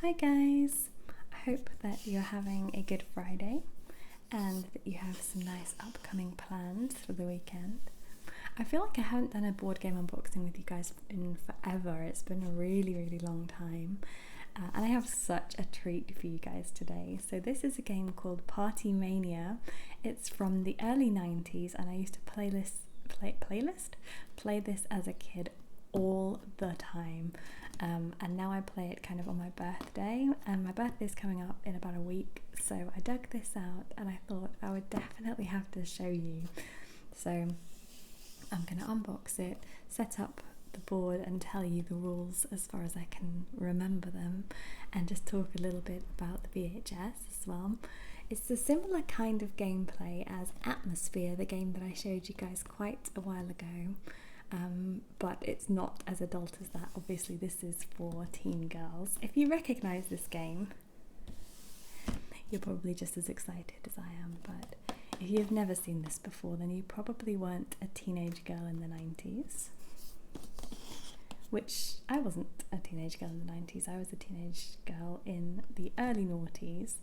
Hi guys! I hope that you're having a good Friday and that you have some nice upcoming plans for the weekend. I feel like I haven't done a board game unboxing with you guys in forever. It's been a really long time. And I have such a treat for you guys today. So this is a game called Mania. It's from the early 90s and I used to play this as a kid all the time. And now I play it kind of on my birthday, and my birthday's coming up in about a week, so I dug this out and I thought I would definitely have to show you. So I'm going to unbox it, set up the board and tell you the rules as far as I can remember them, and just talk a little bit about the VHS as well. It's a similar kind of gameplay as Atmosphere, the game that I showed you guys quite a while ago. But it's not as adult as that. Obviously this is for teen girls. If you recognise this game, you're probably just as excited as I am, but if you've never seen this before, then you probably weren't a teenage girl in the 90s, which I wasn't a teenage girl in the 90s. I was a teenage girl in the early noughties,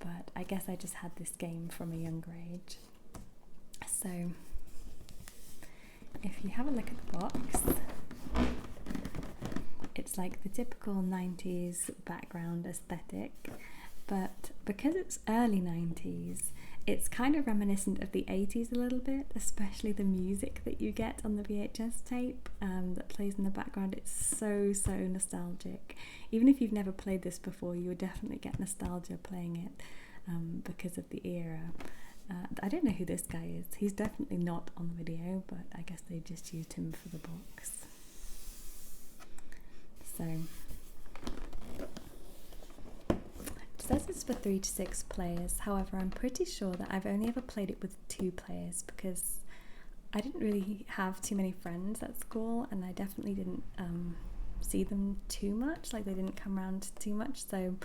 but I guess I just had this game from a younger age. So if you have a look at the box, it's like the typical 90s background aesthetic, but because it's early 90s, it's kind of reminiscent of the 80s a little bit, especially the music that you get on the VHS tape that plays in the background. It's so nostalgic. Even if you've never played this before, you would definitely get nostalgia playing it because of the era. I don't know who this guy is. He's definitely not on the video, but I guess they just used him for the box. So it says it's for 3 to 6 players. However, I'm pretty sure that I've only ever played it with 2 players because I didn't really have too many friends at school, and I definitely didn't see them too much. Like, they didn't come around too much, so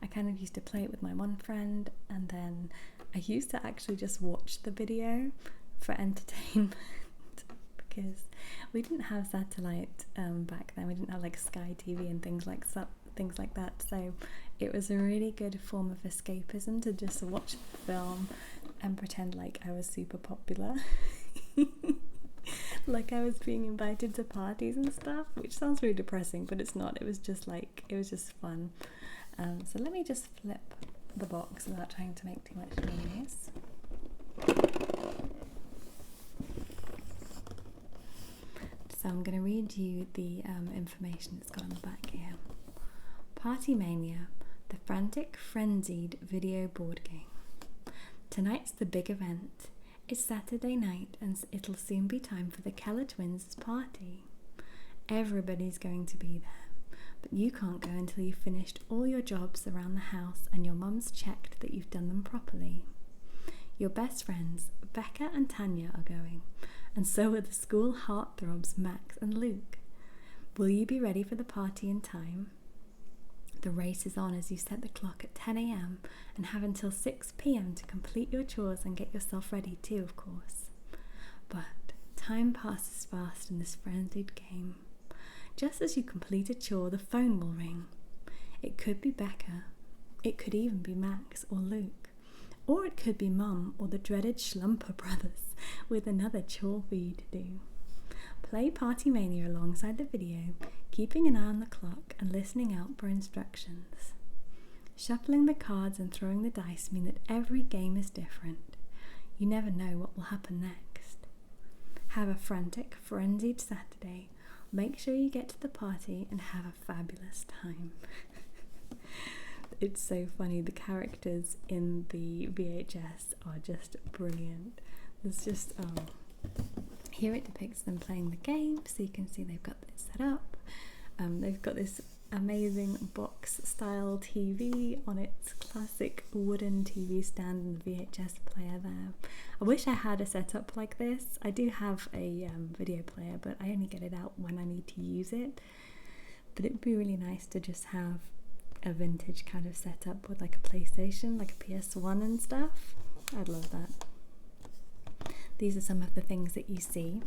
I kind of used to play it with my one friend, and then I used to actually just watch the video for entertainment because we didn't have satellite back then. We didn't have like Sky TV and things like that. So it was a really good form of escapism to just watch the film and pretend like I was super popular. Like I was being invited to parties and stuff, which sounds really depressing, but it's not. It was just fun. So let me just flip the box without trying to make too much noise. So I'm going to read you the information it's got on the back here. Mania, the frantic, frenzied video board game. Tonight's the big event. It's Saturday night and it'll soon be time for the Keller twins' party. Everybody's going to be there, but you can't go until you've finished all your jobs around the house and your mum's checked that you've done them properly. Your best friends, Becca and Tanya, are going, and so are the school heartthrobs Max and Luke. Will you be ready for the party in time? The race is on as you set the clock at 10 a.m. and have until 6 p.m. to complete your chores and get yourself ready too, of course. But time passes fast in this frenzied game. Just as you complete a chore, the phone will ring. It could be Becca, it could even be Max or Luke, or it could be Mum or the dreaded Schlumper brothers with another chore for you to do. Play Mania alongside the video, keeping an eye on the clock and listening out for instructions. Shuffling the cards and throwing the dice mean that every game is different. You never know what will happen next. Have a frantic, frenzied Saturday. Make sure you get to the party and have a fabulous time. It's so funny. The characters in the VHS are just brilliant. There's just, here it depicts them playing the game, so you can see they've got this set up. They've got this amazing box style TV on its classic wooden TV stand and the VHS player there. I wish I had a setup like this. I do have a video player, but I only get it out when I need to use it. But it would be really nice to just have a vintage kind of setup with like a PlayStation, like a PS1 and stuff. I'd love that. These are some of the things that you see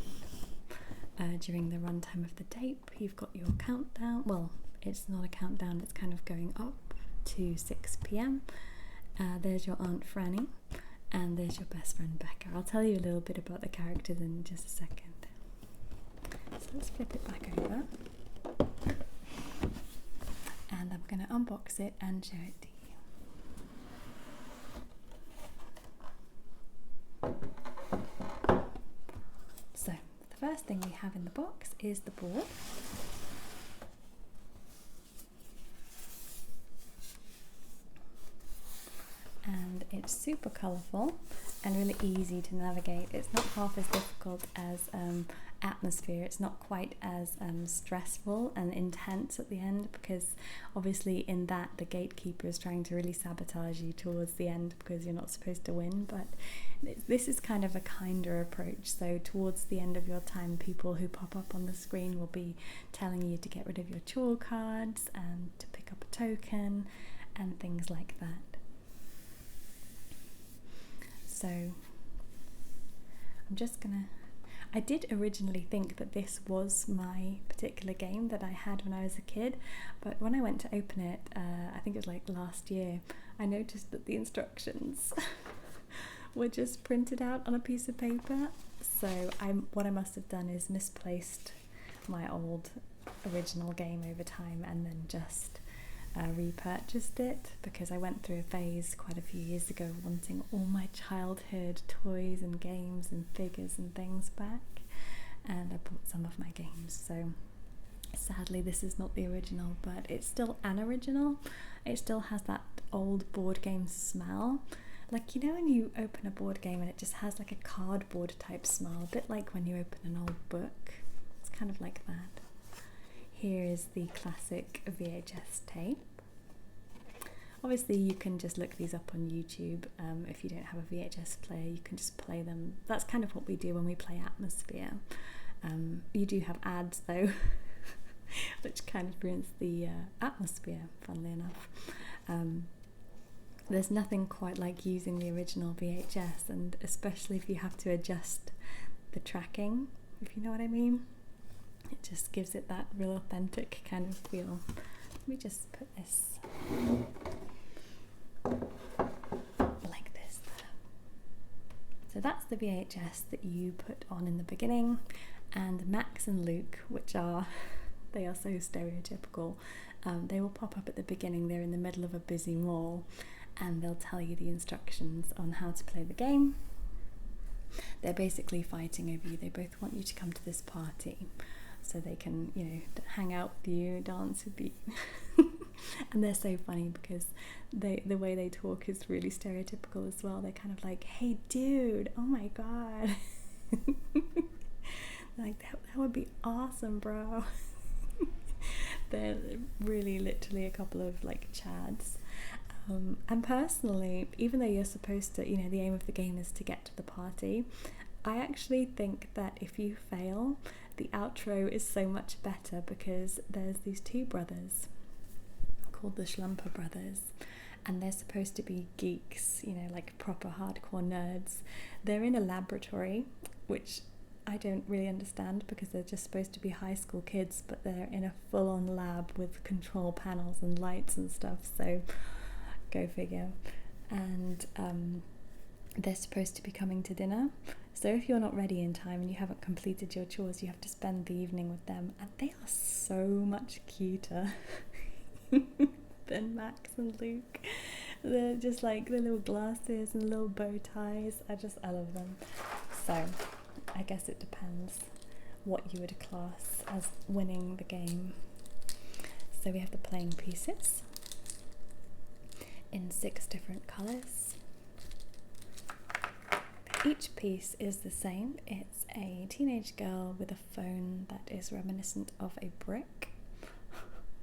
during the runtime of the tape. You've got your countdown, well, It's not a countdown, it's kind of going up to 6 p.m. There's your Aunt Franny, and there's your best friend Becca. I'll tell you a little bit about the characters in just a second. So let's flip it back over. And I'm going to unbox it and show it to you. So, the first thing we have in the box is the board. And it's super colourful and really easy to navigate. It's not half as difficult as Atmosphere. It's not quite as stressful and intense at the end, because obviously in that the gatekeeper is trying to really sabotage you towards the end because you're not supposed to win. But this is kind of a kinder approach. So towards the end of your time, people who pop up on the screen will be telling you to get rid of your chore cards and to pick up a token and things like that. So I'm just gonna, I did originally think that this was my particular game that I had when I was a kid, but when I went to open it, I think it was like last year, I noticed that the instructions were just printed out on a piece of paper. So what I must have done is misplaced my old original game over time and then just repurchased it, because I went through a phase quite a few years ago wanting all my childhood toys and games and figures and things back, and I bought some of my games. So sadly this is not the original, but it's still an original. It still has that old board game smell, like, you know, when you open a board game and it just has like a cardboard type smell, a bit like when you open an old book. It's kind of like that. Here is the classic VHS tape. Obviously you can just look these up on YouTube. If you don't have a VHS player, you can just play them. That's kind of what we do when we play Atmosphere. You do have ads though, which kind of ruins the atmosphere, funnily enough. There's nothing quite like using the original VHS, and especially if you have to adjust the tracking, if you know what I mean. It just gives it that real authentic kind of feel. Let me just put this like this there. So that's the VHS that you put on in the beginning, and Max and Luke, which are, they are so stereotypical, they will pop up at the beginning. They're in the middle of a busy mall and they'll tell you the instructions on how to play the game. They're basically fighting over you. They both want you to come to this party so they can, you know, hang out with you, dance with you. And they're so funny because the way they talk is really stereotypical as well. They're kind of like, hey dude, oh my god. Like, that would be awesome, bro. They're really literally a couple of like chads. And personally, even though you're supposed to, you know, the aim of the game is to get to the party, I actually think that if you fail, the outro is so much better, because there's these two brothers called the Schlumper brothers, and they're supposed to be geeks, you know, like proper hardcore nerds. They're in a laboratory, which I don't really understand, because they're just supposed to be high school kids, but they're in a full-on lab with control panels and lights and stuff, so go figure. And they're supposed to be coming to dinner, so if you're not ready in time and you haven't completed your chores, you have to spend the evening with them, and they are so much cuter than Max and Luke. They're just like the little glasses and little bow ties. I love them. So I guess it depends what you would class as winning the game. So we have the playing pieces in 6 different colours. Each piece is the same. It's a teenage girl with a phone that is reminiscent of a brick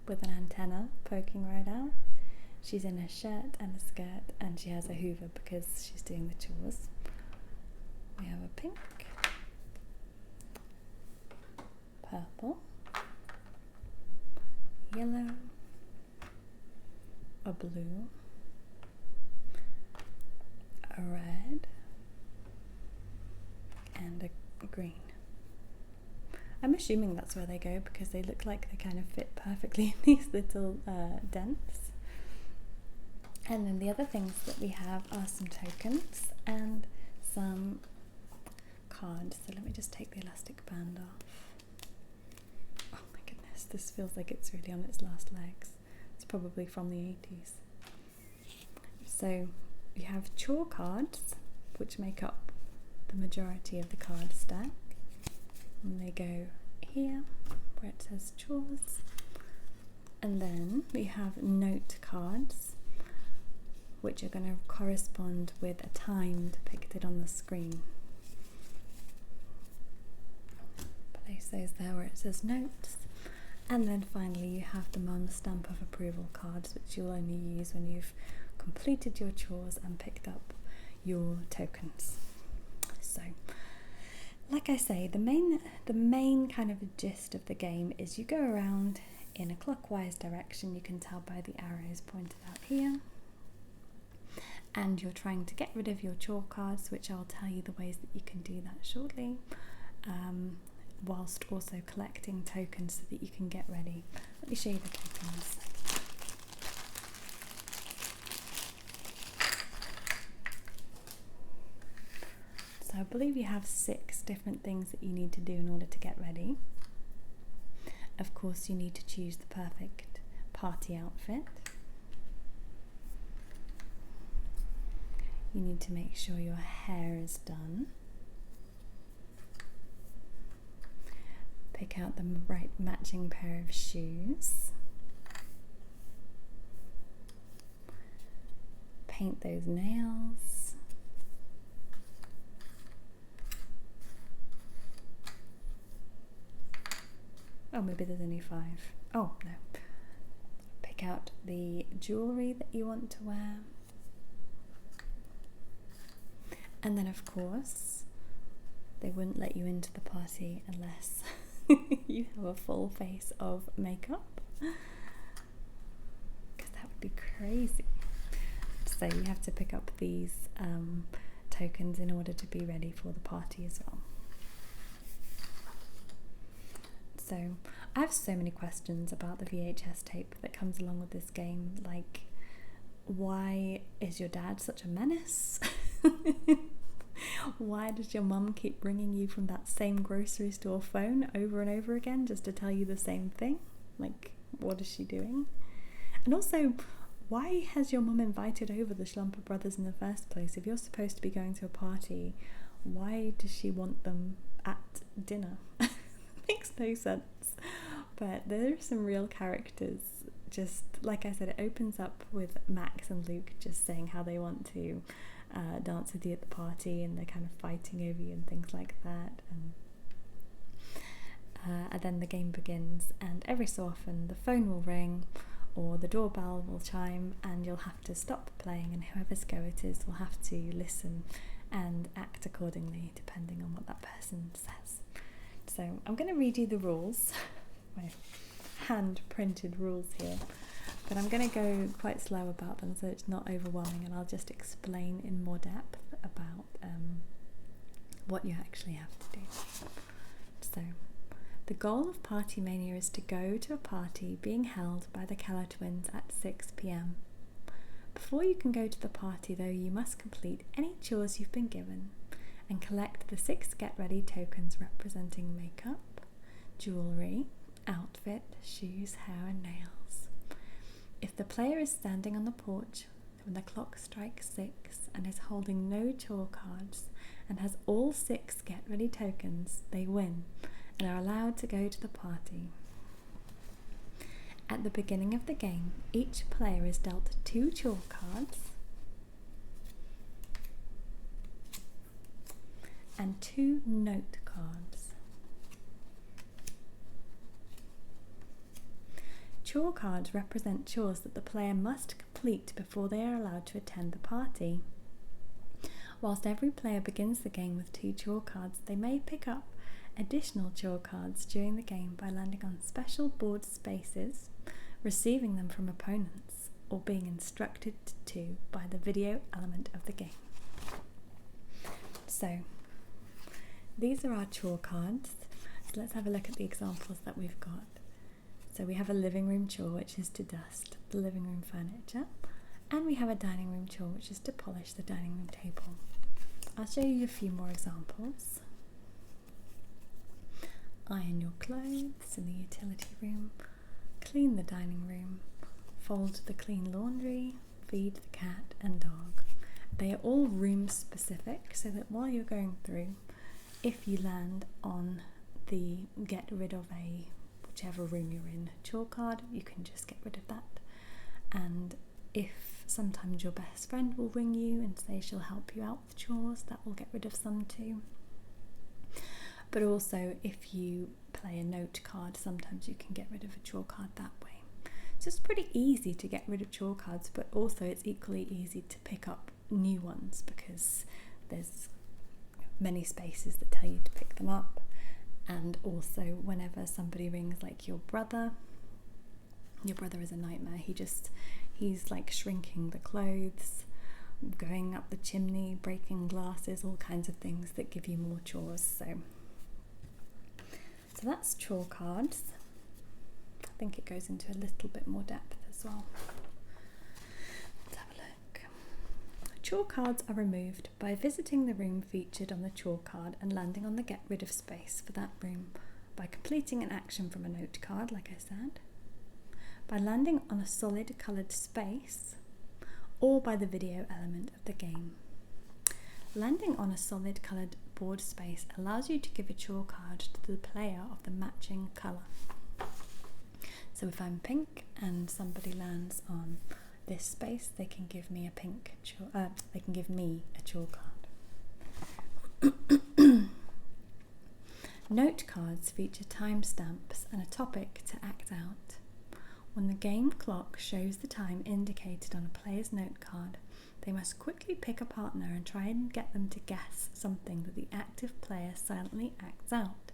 with an antenna poking right out. She's in a shirt and a skirt, and she has a hoover because she's doing the chores. We have a pink, purple, yellow, a blue, a red, and a green. I'm assuming that's where they go because they look like they kind of fit perfectly in these little dents. And then the other things that we have are some tokens and some cards. So let me just take the elastic band off. Oh my goodness, this feels like it's really on its last legs. It's probably from the 80s. So you have chore cards, which make up the majority of the card stack. And they go here, where it says chores. And then we have note cards, which are going to correspond with a time depicted on the screen. Place those there where it says notes. And then finally you have the mum stamp of approval cards, which you'll only use when you've completed your chores and picked up your tokens. So, like I say, the main kind of gist of the game is you go around in a clockwise direction. You can tell by the arrows pointed out here. And you're trying to get rid of your chore cards, which I'll tell you the ways that you can do that shortly, whilst also collecting tokens so that you can get ready. Let me show you the tokens. So I believe you have 6 different things that you need to do in order to get ready. Of course, you need to choose the perfect party outfit. You need to make sure your hair is done. Pick out the right matching pair of shoes. Paint those nails. Oh, maybe there's only 5. Oh, no. Pick out the jewellery that you want to wear. And then, of course, they wouldn't let you into the party unless you have a full face of makeup, because that would be crazy. So you have to pick up these tokens in order to be ready for the party as well. So I have so many questions about the VHS tape that comes along with this game, like, why is your dad such a menace? Why does your mum keep ringing you from that same grocery store phone over and over again just to tell you the same thing? Like, what is she doing? And also, why has your mum invited over the Schlumper brothers in the first place? If you're supposed to be going to a party, why does she want them at dinner? Makes no sense. But there are some real characters. Just like I said, it opens up with Max and Luke just saying how they want to dance with you at the party, and they're kind of fighting over you and things like that. And then the game begins, and every so often the phone will ring or the doorbell will chime, and you'll have to stop playing, and whoever's go it is will have to listen and act accordingly depending on what that person says. So I'm going to read you the rules, my hand printed rules here, but I'm going to go quite slow about them so it's not overwhelming, and I'll just explain in more depth about what you actually have to do. So, the goal of Party Mania is to go to a party being held by the Keller twins at 6 p.m. Before you can go to the party, though, you must complete any chores you've been given and collect the 6 get-ready tokens representing makeup, jewellery, outfit, shoes, hair and nails. If the player is standing on the porch when the clock strikes 6 and is holding no chore cards and has all 6 get-ready tokens, they win and are allowed to go to the party. At the beginning of the game, each player is dealt 2 chore cards and 2 note cards. Chore cards represent chores that the player must complete before they are allowed to attend the party. Whilst every player begins the game with 2 chore cards, they may pick up additional chore cards during the game by landing on special board spaces, receiving them from opponents, or being instructed to by the video element of the game. So, these are our chore cards. So let's have a look at the examples that we've got. So we have a living room chore, which is to dust the living room furniture, and we have a dining room chore, which is to polish the dining room table. I'll show you a few more examples. Iron your clothes in the utility room, clean the dining room, fold the clean laundry, feed the cat and dog. They are all room specific, so that while you're going through, if you land on the get rid of a whichever room you're in chore card, you can just get rid of that. And if sometimes your best friend will ring you and say she'll help you out with chores, that will get rid of some too. But also if you play a note card, sometimes you can get rid of a chore card that way. So it's pretty easy to get rid of chore cards, but also it's equally easy to pick up new ones because there's many spaces that tell you to pick them up. And also whenever somebody rings, like your brother is a nightmare. He's like shrinking the clothes, going up the chimney, breaking glasses, all kinds of things that give you more chores. So that's chore cards. I think it goes into a little bit more depth as well. Let's have a look. Chore cards are removed by visiting the room featured on the chore card and landing on the get rid of space for that room by completing an action from a note card, like I said, by landing on a solid coloured space, or by the video element of the game. Landing on a solid coloured board space allows you to give a chore card to the player of the matching colour. So if I'm pink and somebody lands on this space, they can give me a chore card. Note cards feature timestamps and a topic to act out. When the game clock shows the time indicated on a player's note card, they must quickly pick a partner and try and get them to guess something that the active player silently acts out.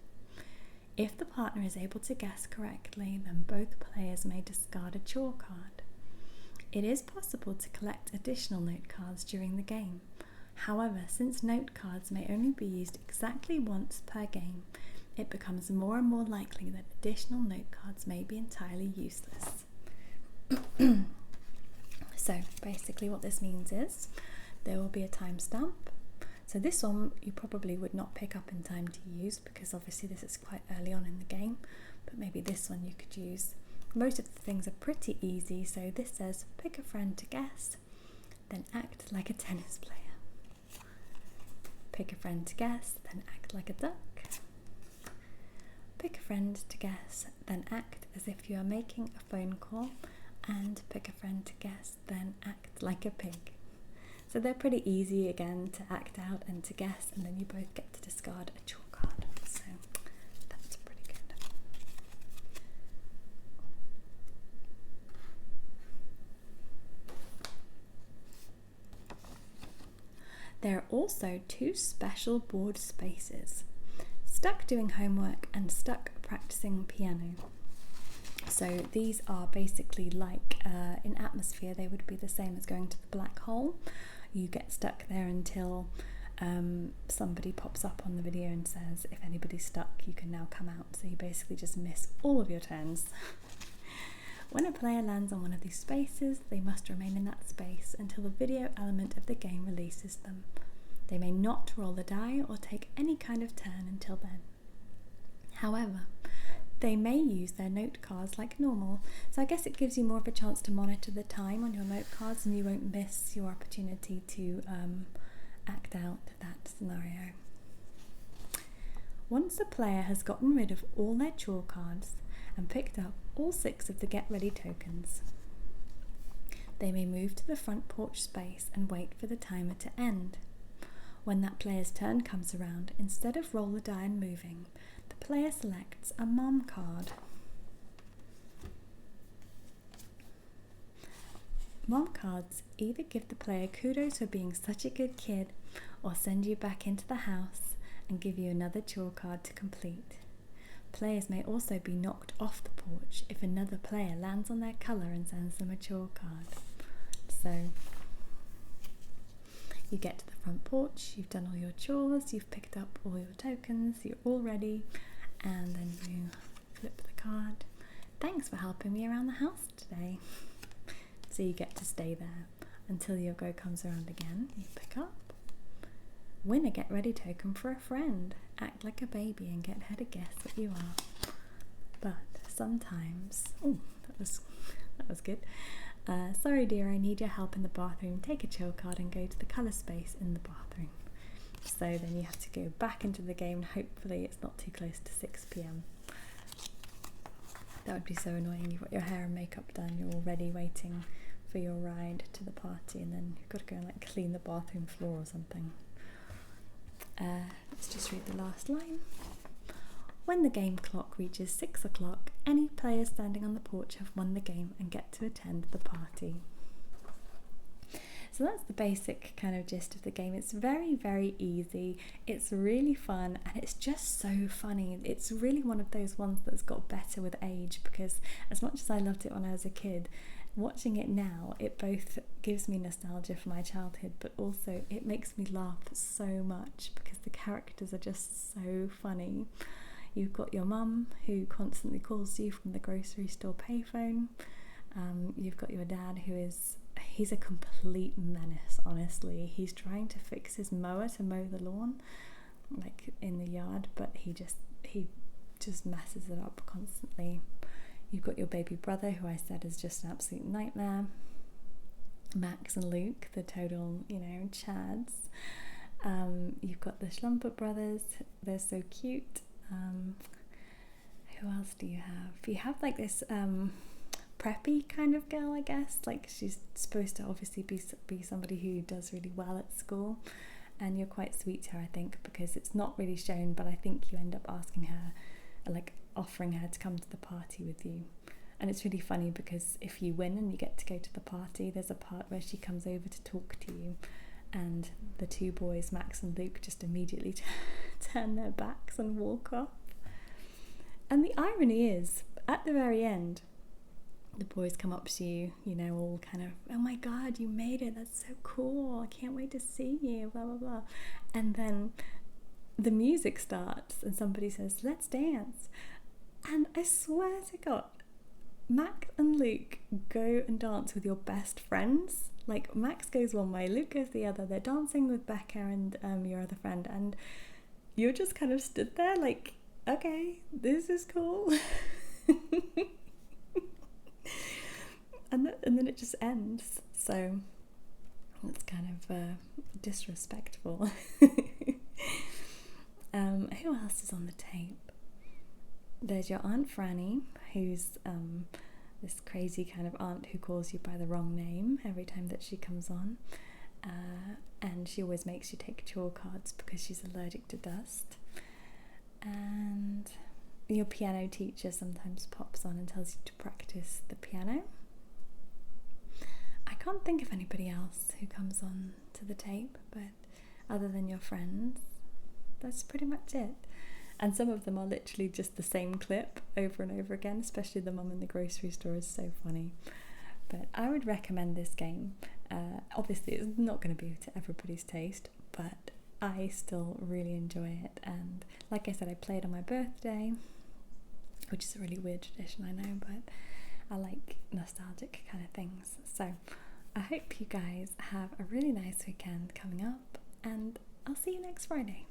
If the partner is able to guess correctly, then both players may discard a chore card. It is possible to collect additional note cards during the game. However, since note cards may only be used exactly once per game, it becomes more and more likely that additional note cards may be entirely useless. So basically what this means is there will be a timestamp. So this one you probably would not pick up in time to use because obviously this is quite early on in the game, but maybe this one you could use. Most of the things are pretty easy, so this says pick a friend to guess, then act like a tennis player. Pick a friend to guess, then act like a duck. Pick a friend to guess, then act as if you are making a phone call, and pick a friend to guess, then act like a pig. So they're pretty easy again to act out and to guess, and then you both get to discard a chore card. So that's pretty good. There are also two special board spaces, stuck doing homework and stuck practicing piano. So these are basically like in Atmosphere, they would be the same as going to the black hole. You get stuck there until somebody pops up on the video and says, if anybody's stuck, you can now come out. So you basically just miss all of your turns. When a player lands on one of these spaces, they must remain in that space until the video element of the game releases them. They may not roll the die or take any kind of turn until then. However, they may use their note cards like normal, so I guess it gives you more of a chance to monitor the time on your note cards and you won't miss your opportunity to act out that scenario. Once a player has gotten rid of all their chore cards and picked up all 6 of the Get Ready tokens, they may move to the front porch space and wait for the timer to end. When that player's turn comes around, instead of roll the die and moving, the player selects a mom card. Mom cards either give the player kudos for being such a good kid or send you back into the house and give you another chore card to complete. Players may also be knocked off the porch if another player lands on their colour and sends them a chore card. So you get to the front porch, you've done all your chores, you've picked up all your tokens, you're all ready, and then you flip the card. Thanks for helping me around the house today. So you get to stay there until your go comes around again. You pick up. Win a get ready token for a friend. Act like a baby and get her to guess what you are. But sometimes, oh, that was good. Sorry dear, I need your help in the bathroom. Take a chill card and go to the colour space in the bathroom. So then you have to go back into the game. Hopefully it's not too close to 6 p.m. That would be so annoying. You've got your hair and makeup done, you're already waiting for your ride to the party, and then you've got to go and like clean the bathroom floor or something. Let's just read the last line. When the game clock reaches 6 o'clock, any players standing on the porch have won the game and get to attend the party. So that's the basic kind of gist of the game. It's very, very easy. It's really fun and it's just so funny. It's really one of those ones that's got better with age, because as much as I loved it when I was a kid, watching it now, it both gives me nostalgia for my childhood, but also it makes me laugh so much because the characters are just so funny. You've got your mum who constantly calls you from the grocery store payphone. You've got your dad he's a complete menace, honestly. He's trying to fix his mower to mow the lawn, like in the yard, but he just messes it up constantly. You've got your baby brother, who I said is just an absolute nightmare. Max and Luke, the total, chads. You've got the Schlumper brothers, they're so cute. Who else do you have? You have like this preppy kind of girl, I guess. Like she's supposed to obviously be somebody who does really well at school, and you're quite sweet to her, I think, because it's not really shown, but I think you end up asking her, like offering her to come to the party with you. And it's really funny because if you win and you get to go to the party, there's a part where she comes over to talk to you, and the two boys, Max and Luke, just immediately turn their backs and walk off. And the irony is, at the very end, the boys come up to you, all kind of, oh my god, you made it, that's so cool, I can't wait to see you, blah blah blah. And then the music starts and somebody says, let's dance. And I swear to God, Max and Luke go and dance with your best friends. Like Max goes one way, Luke goes the other. They're dancing with Becca and your other friend, and you're just kind of stood there like, okay, this is cool. and then it just ends. So it's kind of disrespectful. Who else is on the tape? There's your Aunt Franny, who's this crazy kind of aunt who calls you by the wrong name every time that she comes on, and she always makes you take chore cards because she's allergic to dust. And your piano teacher sometimes pops on and tells you to practice the piano. I can't think of anybody else who comes on to the tape, but other than your friends, that's pretty much it. And some of them are literally just the same clip over and over again, especially the mum in the grocery store is so funny. But I would recommend this game. Obviously it's not going to be to everybody's taste, but I still really enjoy it. And like I said, I played on my birthday, which is a really weird tradition, I know, but I like nostalgic kind of things. So I hope you guys have a really nice weekend coming up, and I'll see you next Friday.